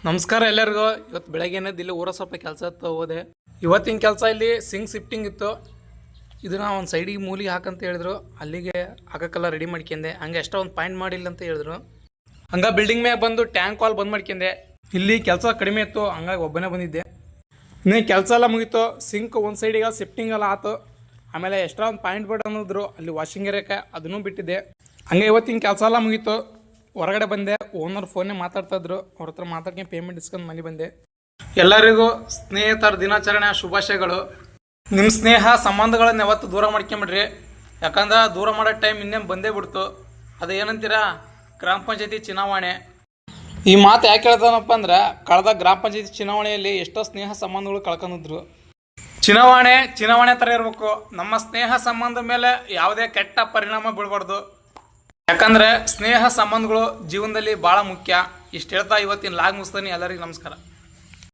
ನಮಸ್ಕಾರ ಎಲ್ಲರಿಗೂ. ಇವತ್ತು ಬೆಳಗ್ಗೆ ಇಲ್ಲಿ ಊರ ಸ್ವಲ್ಪ ಕೆಲಸ ಇತ್ತು, ಹೋದೆ. ಇವತ್ತಿನ ಕೆಲಸ ಇಲ್ಲಿ ಸಿಂಕ್ ಶಿಫ್ಟಿಂಗ್ ಇತ್ತು. ಇದನ್ನ ಒಂದು ಸೈಡಿಗೆ ಮೂಲಿಗೆ ಹಾಕಂತ ಹೇಳಿದ್ರು, ಅಲ್ಲಿಗೆ ಹಾಕಕ್ಕೆಲ್ಲ ರೆಡಿ ಮಾಡ್ಕೊಂಡೆ. ಹಂಗೆ ಎಷ್ಟೋ ಒಂದು ಪಾಯಿಂಟ್ ಮಾಡಿಲ್ಲ ಅಂತ ಹೇಳಿದ್ರು. ಹಂಗೆ ಬಿಲ್ಡಿಂಗ್ ಮ್ಯಾಗ ಬಂದು ಟ್ಯಾಂಕ್ ವಾಲ್ ಬಂದ್ ಮಾಡ್ಕೊಂಡೆ. ಇಲ್ಲಿ ಕೆಲಸ ಕಡಿಮೆ ಇತ್ತು, ಹಂಗಾಗಿ ಒಬ್ಬನೇ ಬಂದಿದ್ದೆ. ಇನ್ನೇ ಕೆಲಸ ಎಲ್ಲ ಮುಗೀತು. ಸಿಂಕ್ ಒಂದು ಸೈಡಿಗೆ ಶಿಫ್ಟಿಂಗ್ ಎಲ್ಲ ಆಯ್ತು. ಆಮೇಲೆ ಎಕ್ಸ್ಟ್ರಾ ಒಂದು ಪಾಯಿಂಟ್ ಬೋರ್ಡ್ ಅನ್ನೋದ್ರು ಅಲ್ಲಿ ವಾಷಿಂಗ್ ಏರಿಯಾಕ್ಕೆ, ಅದನ್ನು ಬಿಟ್ಟಿದ್ದೆ. ಹಂಗೆ ಇವತ್ತಿನ ಕೆಲಸ ಎಲ್ಲ ಮುಗೀತು. ಹೊರಗಡೆ ಬಂದೆ. ಓನರ್ ಫೋನ್ನೇ ಮಾತಾಡ್ತಾಯಿದ್ರು, ಅವ್ರ ಹತ್ರ ಮಾತಾಡ್ಕೊಂಡು ಪೇಮೆಂಟ್ ಇಸ್ಕೊಂಡು ಮನೆ ಬಂದೆ. ಎಲ್ಲರಿಗೂ ಸ್ನೇಹಿತರ ದಿನಾಚರಣೆ ಶುಭಾಶಯಗಳು. ನಿಮ್ಮ ಸ್ನೇಹ ಸಂಬಂಧಗಳನ್ನ ಯಾವತ್ತು ದೂರ ಮಾಡ್ಕೊಂಬಿಡ್ರಿ. ಯಾಕಂದ್ರೆ ದೂರ ಮಾಡೋ ಟೈಮ್ ಇನ್ನೇನು ಬಂದೇ ಬಿಡ್ತು. ಅದು ಏನಂತೀರಾ, ಗ್ರಾಮ ಪಂಚಾಯತಿ ಚುನಾವಣೆ. ಈ ಮಾತು ಯಾಕೆ ಹೇಳ್ತಾನಪ್ಪ ಅಂದ್ರೆ, ಕಳೆದ ಗ್ರಾಮ ಪಂಚಾಯತಿ ಚುನಾವಣೆಯಲ್ಲಿ ಎಷ್ಟೋ ಸ್ನೇಹ ಸಂಬಂಧಗಳು ಕಳ್ಕೊಂಡಿದ್ರು. ಚುನಾವಣೆ ಥರ ಇರಬೇಕು. ನಮ್ಮ ಸ್ನೇಹ ಸಂಬಂಧ ಮೇಲೆ ಯಾವುದೇ ಕೆಟ್ಟ ಪರಿಣಾಮ ಬೀಳಬಾರ್ದು. ಯಾಕಂದ್ರೆ ಸ್ನೇಹ ಸಂಬಂಧಗಳು ಜೀವನದಲ್ಲಿ ಭಾಳ ಮುಖ್ಯ. ಇಷ್ಟು ಹೇಳ್ತಾ ಇವತ್ತಿನ ಲಾಗ್ ಮುಗಿಸ್ತಾನೆ. ಎಲ್ಲರಿಗೂ ನಮಸ್ಕಾರ.